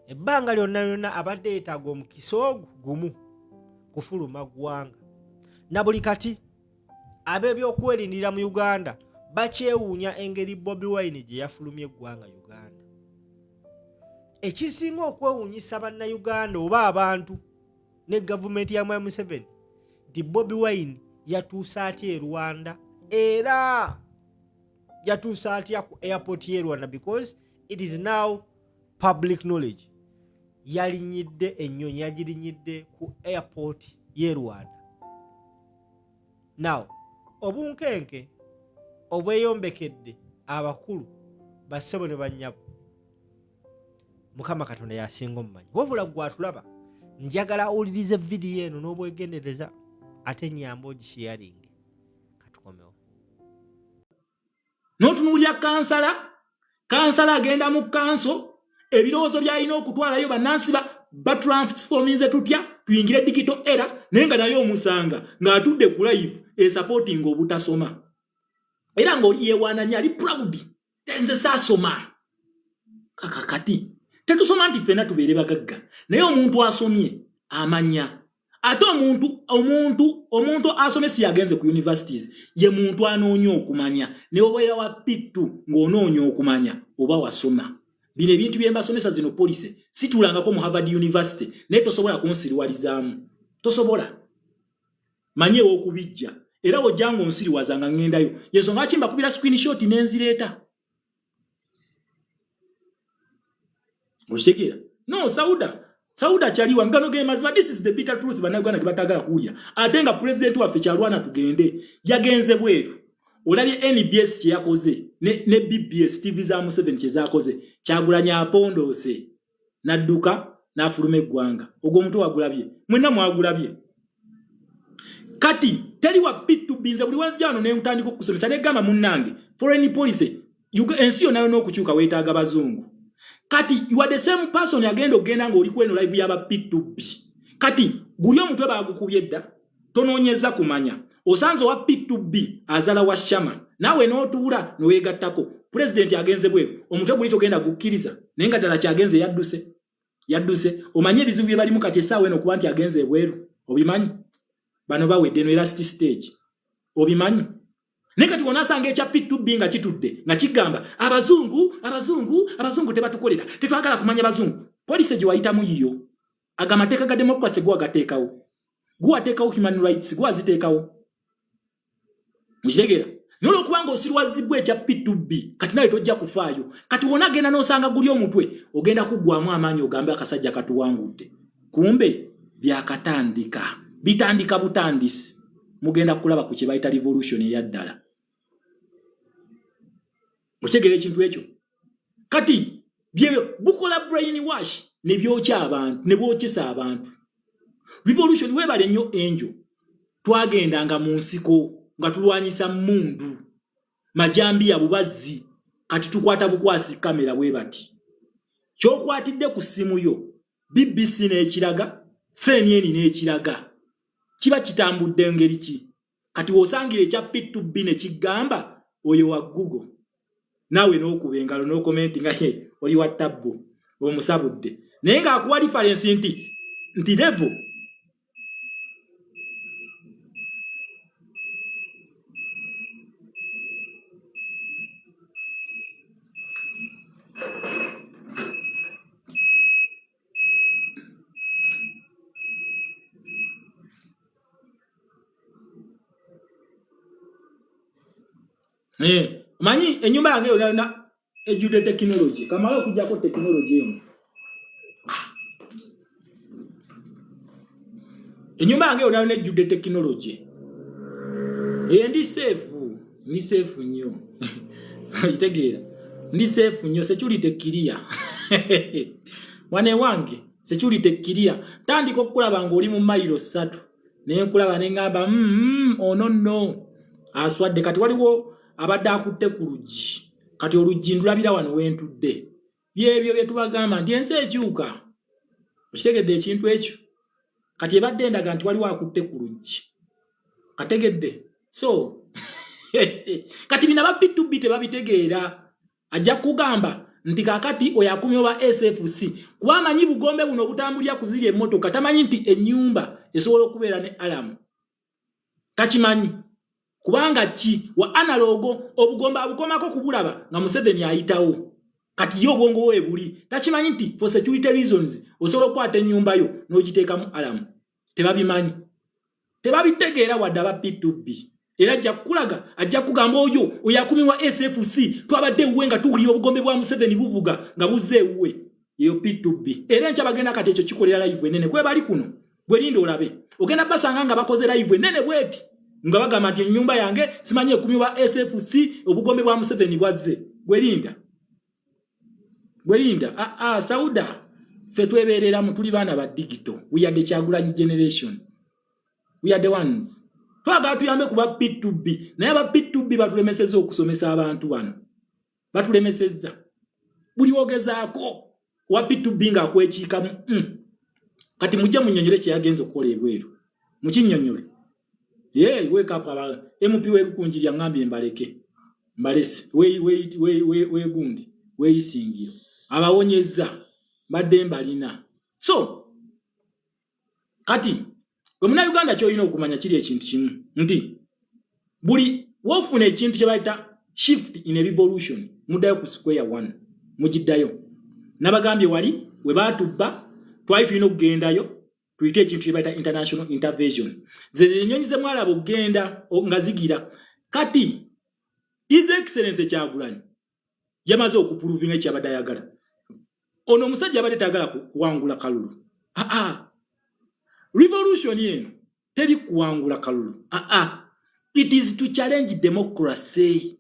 ebbanga lyonna abadde yeetaaga omukisa ogwo gumu kufuluma ggwanga na buli kati ab'ebyokwerinira mu Uganda bakyewuunya engeri Bobi Wine gye yafulumye eggwanga Uganda. Ekisinga okwewuunyisa bannayuganda oba abantu ne gavumenti ya Mwai Museveni nti Bobi Wine yatuusa atya e Rwanda era yatuusa atya ku airport y'e Rwanda because it is now public knowledge. Yalinyidde ennyonyi yagirinyidde ku airport y'e Rwanda. Now obunkenke obweyombekedde abakulu bassebo ne bannyabo Mukama Katonda yasinga omumanyi. Wabula gwatulaba njagala owulirize vidiyo eno n'obwegendereza ate nyamba ogisharinge katukomewo. N'otunuulira kansala agenda mu kanso ebirowoozo by'alina okutwalayo bannansi batransforminze tutya tuyingire digital era naye nga naye omusanga ng'atudde ku live esupporting obutasoma era ng'oli yeewaananya ali proud nze saasoma kakati tetusoma nti ffenna tubeere bagagga naye omuntu asomye amanya ate omuntu asomye si yagenze ku universities ye muntu anoonya okumanya ne obeera wa pittu ng'onoonya okumanya oba wasoma. Bino ebintu bye mbasomesa zino police situlangako mu Harvard University naye tosobola kunsiriwalizaamu tosobola manyeewo okubijja era wojjango onsiriwazanga ngendayo yensonga kimba kubira screenshot n'enzireeta oshekera no Sauda chaliwa ngano ge mazima. This is the bitter truth banagwana kibatagala kuulya ate nga president waffe Kyalwana tugende yagenze bweru olabye NBS kye yakoze ne BBS TV za Museveni kye zakoze Kyagulanya apondose nadduka n'afuluma eggwanga ogwo omuntu wagulabye mwenna mwagulabye kati teri wa pitu binza buli wansi jano ne utandika okusomesa ne gamba munnange foreign policy ensi yonayo n'okukyuka weetaaga bazungu. Kati you are the same person agenda ogenda ng'oli kweno live yaba P2B. Kati guli omutwe bagukubye dda tonoonyeza kumanya osanze wa P2B azala wa Shama nawe n'otuula n'oweegattako president agenze bweru omutwe guli togenda gukkiriza naye nga ddala kyagenze yadduse omanye ebizibu bye balimu kati essaawa eno kuba nti agenze bweru obimanyi bano bawedde no last stage obimanyi. Nekati wonasanga ekya P2B nga kitudde nga kigamba abazungu tebatukolera tetwagala kumanya bazungu. Police gye wayitamu yiyo agamateeka ga democracy guwateekawo human rights guwaziteekawo mukitegeera nolo okubanga osirwazibwa ekya P2B kati nawe tojja kufaayo kati wona agenda n'osanga guli omutwe ogenda kuggwamu amaanyi ogambe akasajja katuwangudde kumbe byakatandika bitandika butandisi mugenda kulaba ku kye bayita revolution eyaddala. Okyegera ekintu ekyo kati bye bukola brainwash ne byokya abantu ne bwokyesa abantu. Revolution webale nnyo enjo twagendanga mu nsiko nga tulwanyisa mundu majambi ya bubazzi kati tukwata bukwasi kamera webati kyokwatidde ku simu yo BBC n'ekiraga CNN n'ekiraga kiba kitambudde ngeri ki kati wosangire ekya P2B ne kigamba oyo wa Google nawe n'okuba engalo n'okomenti nga ye oli wa tabbo omusabudde naye ng'akuwa reference nti level manyi enyumba yange yona ejude technology kamala okujjako technology emu enyumba yange yona ejude technology ndi safe nnyo itegeera ndi safe nnyo security clear wane wange security clear tandika okulaba ng'oli mu mayiro 3 naye nkulaba ne ngamba ono no aswadde kati waliwo abadde akutte ku luggi kati oluggi ndulabira wano wentudde byebyo bye tubagamba nti ensi ekyuka okitegedde ekintu ekyo kati ebadde endaga nti waliwo akutte ku luggi kategedde so kati bina ba P2B tebabitegeera ajja kugamba nti kakati oyakumye oba SFC kuba amanyi bugombe buno obutambulira kuzirya emmotoka tamanyi nti ennyumba esobola okubeera ne alamu takimanyi kubanga ki wa analogo obugombe abukomako kubulaba nga Museveni ayitawo kati yo obwongo we buli takimanyi nti for security reasons osobola okukwata ennyumba yo n'ogiteekamu alamu tebabitegeera wadde aba P2B era ajja kukulaga ajja kugamba oyo oyakumiwa SFC twabadde uwe nga tuwulira obugombe bwa Museveni buvuga nga buzze uwe eyo P2B era ncha bagenda kati ekyo kikolera live enene kwe bali kuno gwe lindo olabe ogenda basanga nga bakoze live enene bweti nga bagamba nti ennyumba yange simanye okumiwa SFC obugombe bwa Museveni bwazze gwe linda Sauda fe tweberera mu tuli bana ba digital we are the Kyagulanyi generation we are the ones twaga tuyambe kuba P2B naye aba P2B batulemeseza okusomesa abantu bano batulemeseza buli wogezaako wa P2B nga akwekiikamu kati mujja munnyonnyole kye yagenza okukola ebweru mukinnyonnyole wake up aba MP weerukunjirya ngambye mbalese weegundi weeyisingiro abawonyeza badde mbalina so kati gwe Munnayuganda ky'olina okumanya kiri ekintu kimu nti buli wofuna ekintu kye bayita shift in a revolution muddayo ku square one mugiddayo nabagambye wali we baatubba twali tulina okugendayo tuyite ekintu kye bayita international intervention zenyonyi ze mwalaba okugenda nga zigira kati His Excellency Kyagulanyi yamaze okupuluvinga ekyabadde ayagala ono omusajja abadde tayagala kuwangula Kalulu revolution yeno teri kuwangula Kalulu it is to challenge democracy.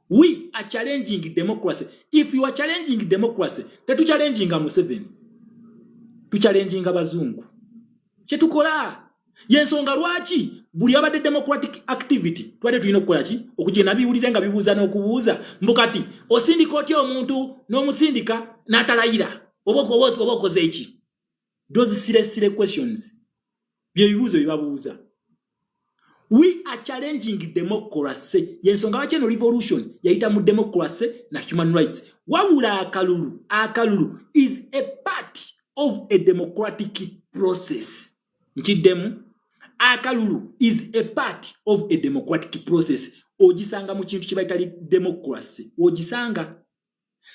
We are challenging democracy. If you are challenging democracy tetu challenging Museveni tu challenging abazungu kyetukola yensonga lwaki buli abadde democratic activity twade tulina okukola ki okugenda biwulire nga bibuuza n'okubuuza mbukati osindika otya omuntu n'omusindika n'atalayira obokoze eki those silly questions bye bibuuzo bibabuuza. We are challenging democracy. Yensonga lwaki eno revolution yayita mu democracy na human rights. Wabula Akalulu is a part of a democratic process. Nkiddemu Akalulu is a part of a democratic process. Ogisanga mu kintu kibayita democracy. Ogisanga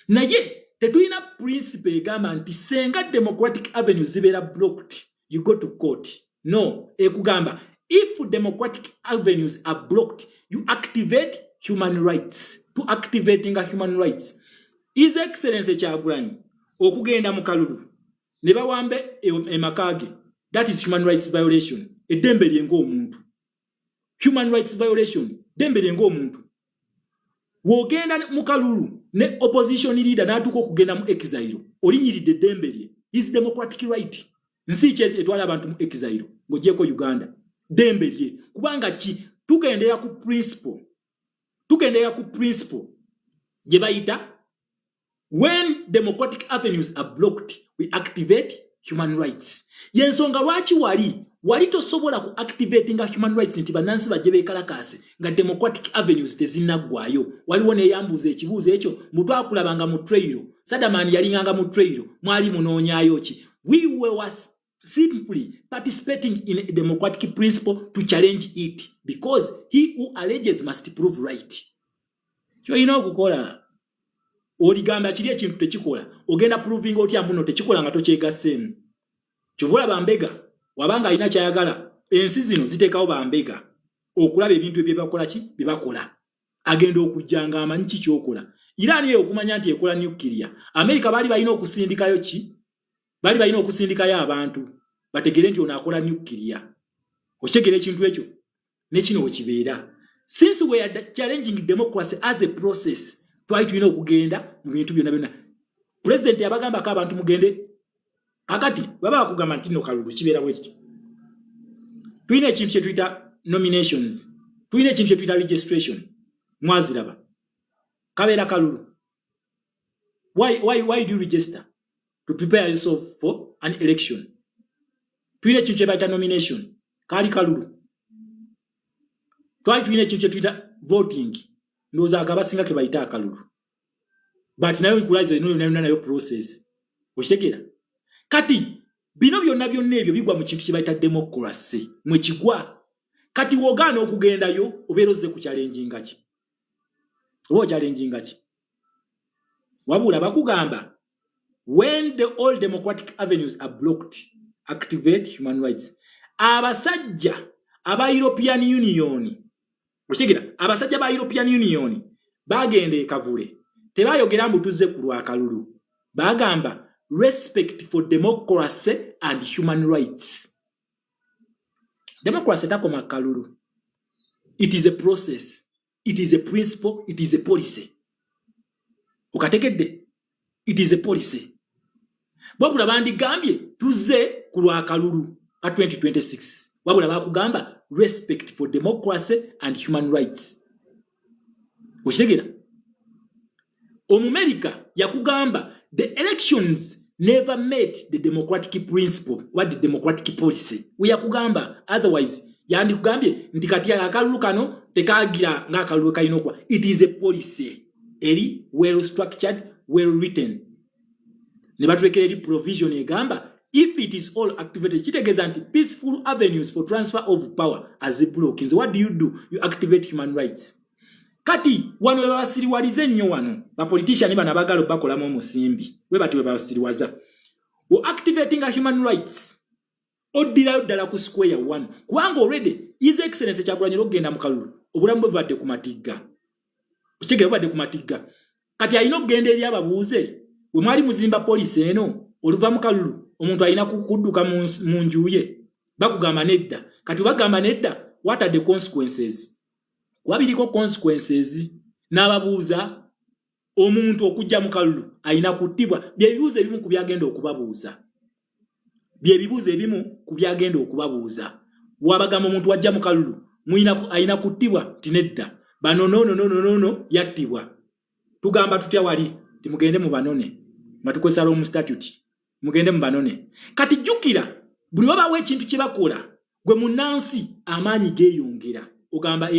naye tetulina principle egamba nti senga democratic avenues zibeera blocked you go to court. No, ekugamba if democratic avenues are blocked, you activate human rights. To activating a human rights. His Excellency Kyagulanyi okugenda mu Kalulu ne bawambe emakage. That is human rights violation. Eddembe lyengo omuntu. Human rights violation. Dembe lyengo omuntu. Wogenda mu Kalulu ne opposition leader natuko okugenda mu exile. Olinyiridde eddembe lye. Is democratic right. Nsi kye etwala abantu mu exile. Ngojeko Uganda. Dembe lye kubanga ki tugendera ku principle gye bayita when democratic avenues are blocked we activate human rights. Yensonga lwaki wali tosobola ku activating human rights nti banansi bajje bekalakase nga democratic avenues tezinnaggwayo. Waliwo neyambuza ekibuuzo ekyo mutwakulabanga mu trail Sadamani yalinganga mu trail mwali munoonyayo ki. We were simply participating in a democratic principle to challenge it because he who alleges must prove right. So you know kukola oligamba kiri ekintu tekikola ogenda proving oti ambuno tekikola nga tokyegassemu. Kyovula bambega wabanga alina kyayagala ensi zino ziteekawo bambega okulaba ebintu ebyebakola ki byebakola agenda okujjanga amanyi ki kyokola. Iran ye okumanya nti ekola nuclear. America bali balina okusindikayo ki bali balina okusindikayo abantu bategere nti onakola nuclear. Okyegera ekintu ekyo nekino okibeera. Since we are challenging democracy as a process twali tulina okugenda mu bintu byonna. President yabagamba ko abantu mugende akati baba bakugamba nti no Kalulu kibeera bwekiti. Tulina ekintu kye tuyita nominations. Tulina ekintu kye tuyita registration. Mwaziraba kabeera Kalulu. Why do you register? To prepare yourself for an election. Tulina ekintu kye bayita nomination. Kali Kalulu. Twali tulina ekintu kye tuyita voting. Ndowooza akabasinga ke bayita Akalulu. but nayo equalizer nayo process okitegeera kati bino byonna ebyo bigwa mu kintu kye bayita democracy mwe kigwa kati wogaana okugendayo obeeroze ku challenging ki oba challenging ki wabula bakugamba when all democratic avenues are blocked activate human rights abasajja aba European Union okitegeera abasajja ba European Union bagenda ekavule tebayogera mbutuze ku lwakalulu bagamba respect for democracy and human rights. Democracy takoma kalulu. It is a process. It is a principle. It is a policy. Ukategedde. It is a policy. Wabula bandi gambye tuze ku lwakalulu ka 2026. Wabula bakugamba respect for democracy and human rights. Okitegeera? Omumerica yakugamba the elections never met the democratic principle what the democratic policy we yakugamba otherwise yandi kugambye ndi kati akalulu kano tekagira nga akalulu kayinokwa it is a policy eri well structured well written ne batwekeri provision egamba if it is all activated kitegeza nti peaceful avenues for transfer of power as a blockings what do? You activate human rights kati wano babasiriwalize nnyo wano ba politician bana bagalo bakola mu musimbi we bati we babasiriwaza o activating a human rights odira dala ku square 1 kubanga already his excellence Kyagulanyi ogenda mu kalulu obulamu bwe badde ku matigga ukigere badde ku matigga kati ayina ogenda eri ababuuze we mwali muzimba police eno oluva mu kalulu omuntu ayina kudduka mu njuye bakugamba nedda kati bagamba nedda what are the consequences wabiriko consequences n'ababuuza omuntu okujja mu kalulu ayina kuttibwa byebibuuzo ebimu ku byagenda okubabuuza byebibuuzo ebimu ku byagenda okubabuuza wabagamba omuntu wajja mu kalulu ayina kuttibwa tinedda bano yattibwa tugamba tutya wali timugende mu banone nga tukozesa mu statute mugende mu banone kati jjukira buli wabawo ekintu kye bakola gwe munnansi amaanyi geeyongera ogamba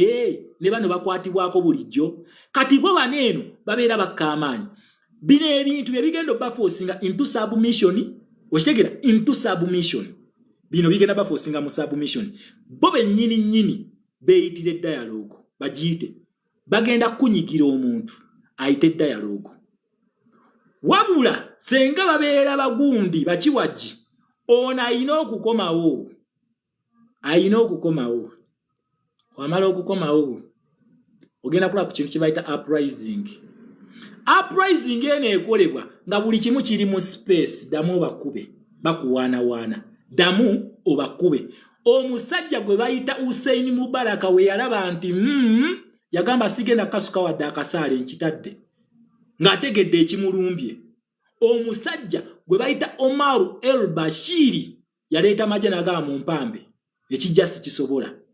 ne bano bakwatibwako bulijjo kati bo baneeno babeera bakkaamaanyi bino ebintu bye bigenda baforcinga into submission okitegeera into submission bino bigenda baforcinga mu submission bo bennyini beeyitire dialogue bagiyite bagenda kunyigira omuntu ayite dialogue wabula senga babeera bagundi bakiwaji ono ayina okukomawo wamala okukomawo ogenda kula ku kintu kye bayita uprising ene ekolebwa nga buli kimu kiri mu space damu obakube bakuwaanawaana damu obakube omusajja gwe bayita Hussein Mubaraka we yalaba nti yagamba sigenda kasuka wadde akasaale nkitadde ng'ategedde ekimulumbye omusajja gwe bayita Omar el Bashiri yaleeta majje nagaa mu mpambe ekijja sikisobola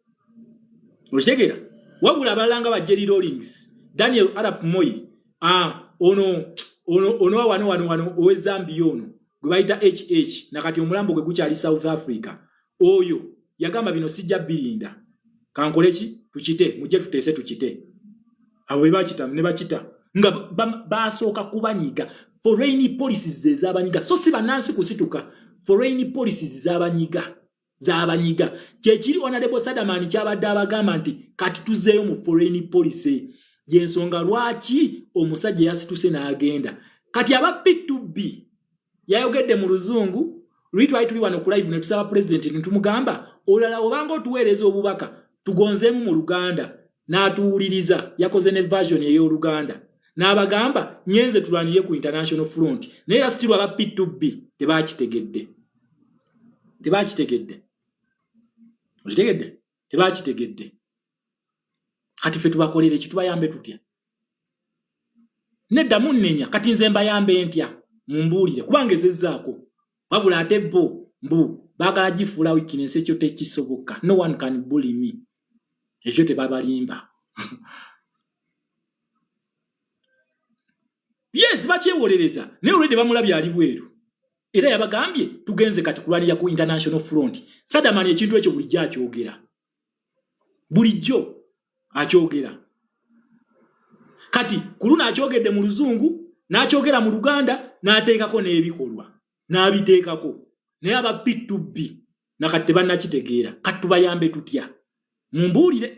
okitegeera wabula abalanga ba Jerry Rawlings Daniel Arap Moi ono wano owe Zambia ono gwe bayita HH nakati omulambo gwe gukyali South Africa oyo yagamba bino sijja birinda kankoleki tukite mujje tuteese tukite abo bakita ne bakita nga basooka kubanyiga foreign policies z'abanyiga so si banansi kusituka foreign policies z'abanyiga kyekiri Honorable Sadamani kyabadde abagamba nti kati tuzeeyo mu foreign policy yensonga lwaki omusajja yasituse n'agenda kati aba P2B yayogedde mu luzungu lwitwali tuli wano ku live ne tusaba president nitumugamba olala obanga otuweereza obubaka tugonzeemu mu Luganda n'atuwuliriza yakoze ne version ey'Oluganda n'abagamba nyenze tulwanire ku international front naye era sitirwa aba P2B tebakitegedde kati ffe tubakolere kitubayambe tutya nedda munnenya kati nze mbayambe ntya mumbuulire kubanga ezezzaako wabula ate bo baagala gifuula weakness ekyo tekisoboka no one can bully me ekyo tebabalimba yes bakyewolereza naye olwedde bamulabye ali bweru era yabagambye tugenze kati kulwanira ku international front Sadamani ekintu ekyo bulijjo akyogera kati kuluna akyogedde mu luzungu n'akyogera mu Luganda n'ateekako n'ebikolwa n'abiteekako naye aba P2B nakati bannakitegeera kati tubayambe tutya mumbuulire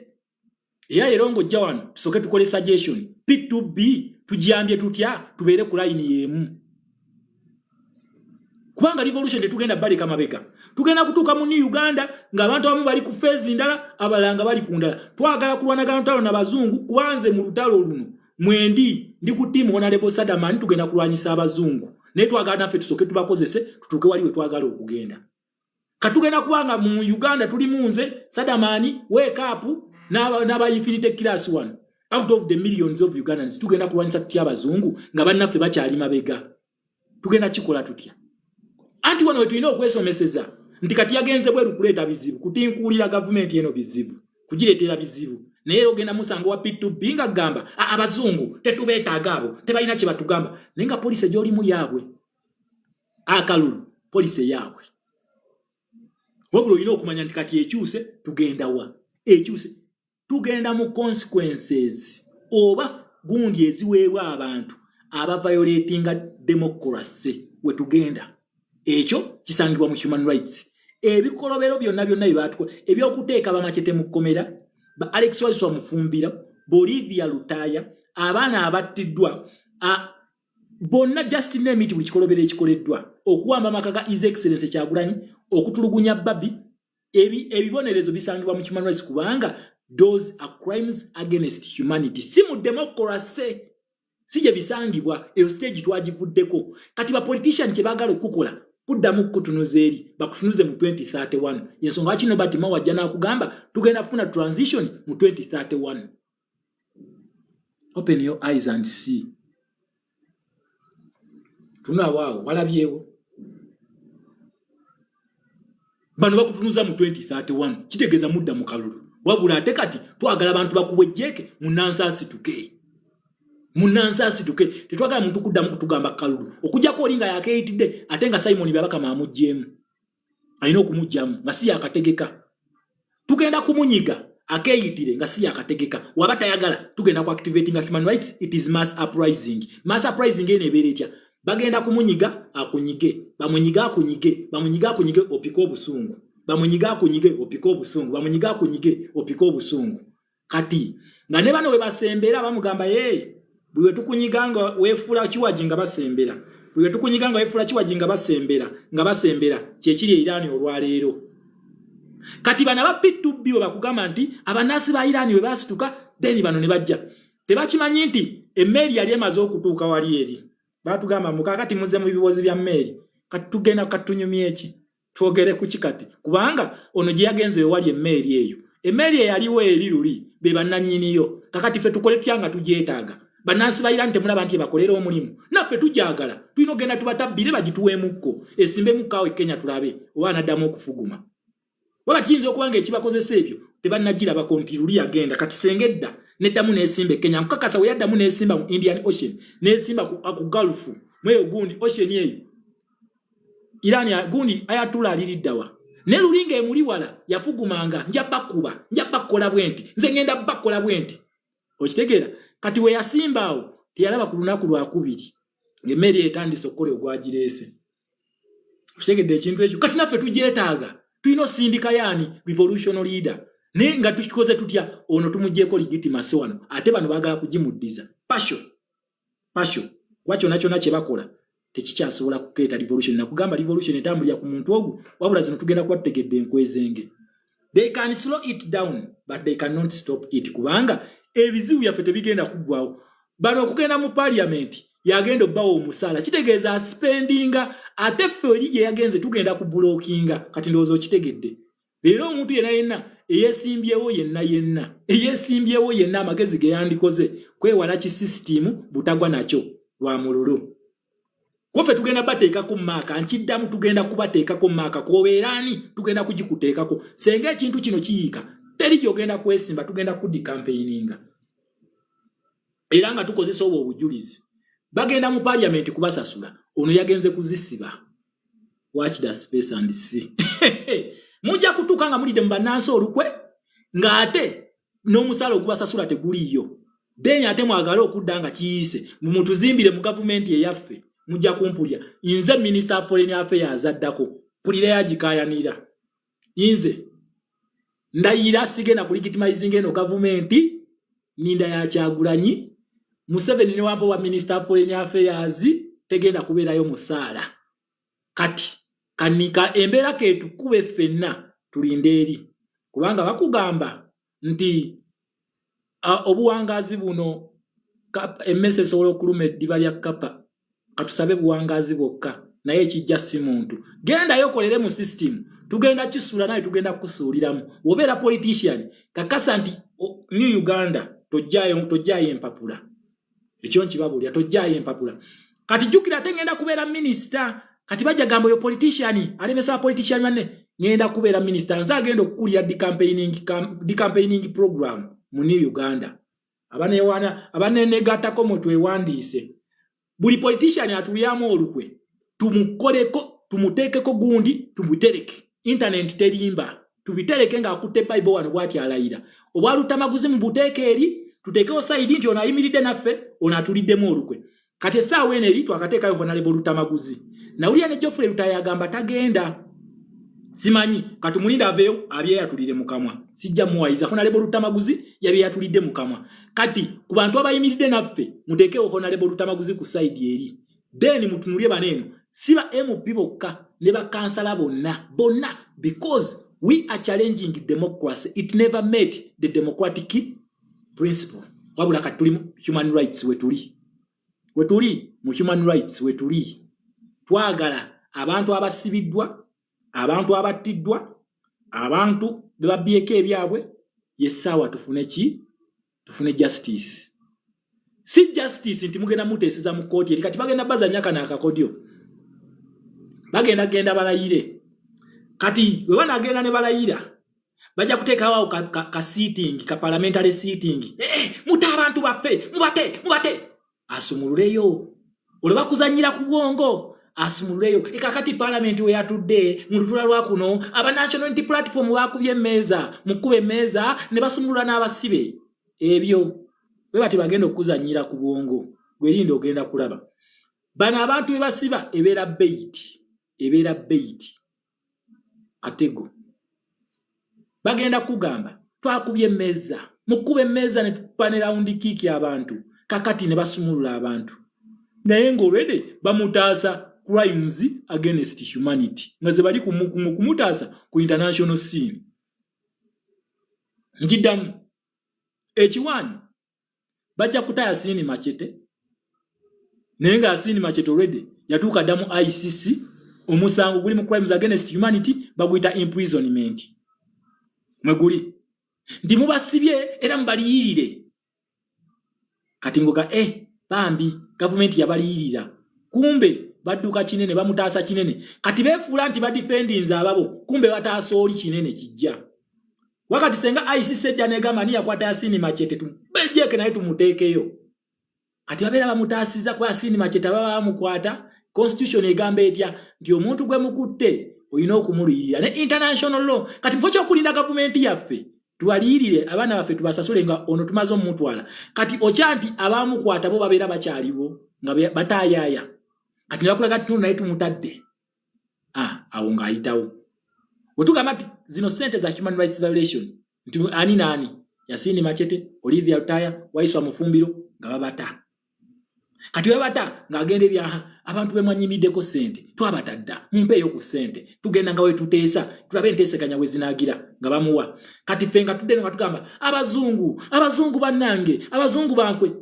era leero ng'ojja wano tusooke tukole suggestion P2B tugiyambye tutya tubeere ku layini y'emu kubanga revolution tetugenda baleka mabega tugenda kutuuka mu New Uganda ng'abantu abamu bali ku feezi ndala abalanga bali ku ndala twagala kulwanagana lutalo n'abazungu kubanze mu lutalo luno mwendi ndi ku tiimu Honorable Sadamani tugenda kulwanyisa abazungu naye twagala naffe tusooke tubakozese tutuuke wali we twagala okugenda katugenda kubanga mu Uganda tuli munze Sadamani wake up n'aba Infinite Class 1 out of the millions of Ugandans tugenda kulwanyisa tutya abazungu nga bannaffe bakyali mabega tugenda kikola tutya anti wano tulina okwesomeseza nti kati yagenze bweru kuleeta bizibu kutinkuulira gavumenti eno bizibu kugireetera bizibu naye ogenda musanga wa P2B nga gamba abazungu tetubeetaaga abo tebalina kye batugamba naye nga poliisi gy'olimu yaabwe akalulu poliisi yaabwe wabula olina okumanya nti kati ekyuse tugenda wa ekyuse tugenda mu consequences oba gundi eziweebwa abantu aba violatinga democracy we tugenda ekyo kisangibwa mu human rights ebikolobero byonna byebatukola ebyokuteeka bamachete mu kkomera ba Alex Waliswa Mufumbira Bolivia Lutaya abaana abattiddwa bonna just name it buli kikolobero ekikoleddwa okuwamba amaka His Excellency Kyagulanyi okutulugunya Babi ebibonerezo bisangibwa mu human rights kubanga those are crimes against humanity si mu democracy sije bisangibwa eyo stage twagivuddeko kati ba politician kye bagala okukola kuddamu kutunuzeeri bakutunuze mu 2031 yensonga kino batima wajja nakugamba tugenda kufuna transition mu 2031 open your eyes and see tuna wao walabyewo bano bakutunuza mu 2031 kitegeza mudda mu kalulu wabula ate kati twagala abantu bakubwejjeke munansasi tuke tetwagala muntu kuddamu kutugamba kalulu okujjako olinga yakeeyitidde ate nga Simon Byabaka mamujjemu alina okumujjamu nga si yakategeka tugenda kumunyiga akeeyitire nga si yakategeka waba tayagala tugenda ku activating human rights it is mass uprising ene ebeera etya bagenda kumunyiga akunyige bamunyiga akunyige opika obusungu bamunyiga akunyige opika obusungu bamunyiga akunyige opika obusungu kati nga ne bano we basembera bamugamba bwe tukunyiganga wefula kiwaji nga basembera bwe tukunyiganga wefula kiwaji nga basembera kyekiri Irani olwaleero kati bana ba P2B bakugamba nti abanasi ba Irani we basituka deni bano ne bajja tebakimanyi nti emmeri yali emaze okutuuka wali eri batugamba mukakati muze mu bibozi bya mmeri kati tugenda katunyumye eki twogere ku kikati kubanga ono gye yagenze wali emmeri eyo emmeri yaliwo eri luli be bannannyiniyo kakati fe tukole tyanga tujeetaaga banansi bayira nte mulaba nti bakolera omulimu naffe tujagala tulina ogenda tubatabbire bagituweemukko esimbe mukaawe Kenya tulabe oba anaddamu okufuguma waba kiyinza okubanga ekibakozesa ebyo tebannagirabako nti luli agenda kati sengedda neddamu n'esimba Kenya nkakasa we yaddamu n'esimba mu Indian Ocean n'esimba ku Gulf mweyo gundi ocean eyo Irani gundi ayatula aliriddawa ne lulinga emuli wala yafugumanga nja bakola bwenti nze ngenda bakola bwenti okitegeera kati we yasimbaawo teyalaba ku lunaku lwakubiri ng'emmeri etandise okukola ogwagireese okitegeedde ekintu ekyo kati naffe tugyetaaga tulina osindika yaani revolutionary leader naye nga tukikoze tutya ono tumugyeko legitimacy wano ate bano baagala kugimuddiza passion kuba kyonna kyonna kye bakola tekikyasobola kukeeta revolution nakugamba revolution etambulira ku muntu ogwo wabula zino tugenda kuba tutegedde enkwezenge they can slow it down but they cannot stop it kubanga ebizibu byaffe tebigenda kuggwawo bano okugenda mu parliament yagenda obbawo omusaala kitegeeza spendinga ate ffe eri gye yagenze tugenda ku blockinga kati ndowooza okitegedde leero omuntu yenna eyeesimbyewo yenna amagezi ge yandikoze kwewala ki system butagwa nakyo lwa mululu kwaffe tugenda bateekako maaka nkiddamu tugenda kubateekako maaka kobeeraani tugenda kugikuteekako senga ekintu kino kiyiika teri gyogenda kwesimba tugenda kudi campaigninga era nga tukozesa obwo obujulizi bagenda mu parliament kubasasula ono yagenze kuzisiba watch the space and see mujja kutuuka nga mulide mu bannansi olukwe ng'ate n'omusaala ogubasasula teguliyo then ate mwagala okudda nga kiyise mumutuzimbire mu government eyaffe mujja kumpulya inze minister of foreign affairs addako pulira yagikayanira inze ndayira sigenda ku legitimizing eno government ninda ya Kyagulanyi Museveni ne wampo wa minister of foreign affairs tegenda kubeerayo musaala kati kanika embera ketu kube ffenna tulinde eri kubanga bakugamba nti obuwangazi buno emmese sobola okuluma eddiba lya Kapa katusabe buwangazi bwokka naye ekijja si muntu genda kolere mu system tugenda kisula naye tugenda kusuuliramu wobeera politician kakasa nti New Uganda tojjayo empapula ekyo nkibabulya tojjayo empapula kati jukira tengenda kubeera minister kati bajja gamba yo politician alemesa politician manne ngenda kubeera minister nza agenda okukulira campaigning program mu New Uganda abanene gatako mutwe wandise buli politician atuyamu olukwe tumukoleko tumutekeko gundi tumutereke internet terimba tubitereke nga akutte Bible wano bwati alayira obwalutamaguzi mu buteeke eri tutekeo side nti onayimiride naffe onatuliddemu olukwe kati essaawa eno eri twakateekayo honorable Lutamaguzi nawulira ne Geoffrey Lutaya agamba tagenda simanyi kati mulinda aveyo abyeyatulire mu kamwa sijja muwayiza honorable Lutamaguzi yabyeyatulidde mu kamwa kati ku bantu abayimiride naffe muteekeo honorable Lutamaguzi ku side eri then mutunulye baneno siba MP bokka ne bakansala bonna because we are challenging democracy. It never met the democratic principle. Wabula katuli human rights wetuli mu human rights wetuli twagala abantu abasibiddwa abantu abattiddwa abantu bebabyeko ebyabwe yesawa tufune justice si justice nti mugenda mutesiza mu court eri kati bagenda bazanya kana akakodyo bagenda balayire kati we banagenda ne balayira bajja kuteekawo ka sitting ka parliamentary sitting muta abantu baffe mubate asumululeyo olwa kuzanyira ku bwongo asumululeyo ikakati parliament we yatudde mu lutula lwa kuno aba national unity platform bakubye emmeeza mukube emmeeza ne basumulula n'abasibe ebyo we bati bagenda okuzanyira ku bwongo gwerinda ogenda kulaba bana abantu we basiba ebeera bait katego bagenda kugamba twakubye emmeeza mukube emmeeza ne tupane round kick abantu kakati ne basumulula abantu naye ng'olwede bamutaasa crimes against humanity nga ze bali kumutaasa ku international scene njidamu ekiwani bajja kutaya Asini Machete naye nga Asini Machete already yatuuka ddamu ICC omusango guli mu crimes against humanity baguyita imprisonment mweguli ndi mubasibye era mubaliyirire kati ngoga bambi government yabaliyirira kumbe badduka kinene bamutaasa kinene kati befuula nti badefendinze ababo kumbe bataasa oli kinene kijja wakati senga ICC ejja negamba ni yakwata Asini Machete tubejjeke naye tumuteekeyo kati babeera bamutaasiza kwa Asini Machete baba bamukwata constitution egamba etya nti omuntu gwe mukutte oyina okumuliyirira ne international law kati mfocho okulinda government yaffe tuwaliyirire abaana baffe tubasasule nga ono tumaze omutwala kati ochanti abamukwata bo babeera bakyaliwo nga batayaya kati nakulaga tuntu naye tumutadde awo ng'ayitawo wetugamba nti zino sente za human rights violation nti ani nani Asini Machete Olivia Lutaya Waiswa Mufumbiro nga babata kati webata ngagende bya abantu bemwanyimiddeko sente twabatadda mumpeyo ku sente tugenda nga we tuteesa tulabe enteeseganya we zinagira nga bamuwa kati fenga tudde nga tugamba abazungu bannange abazungu bankwe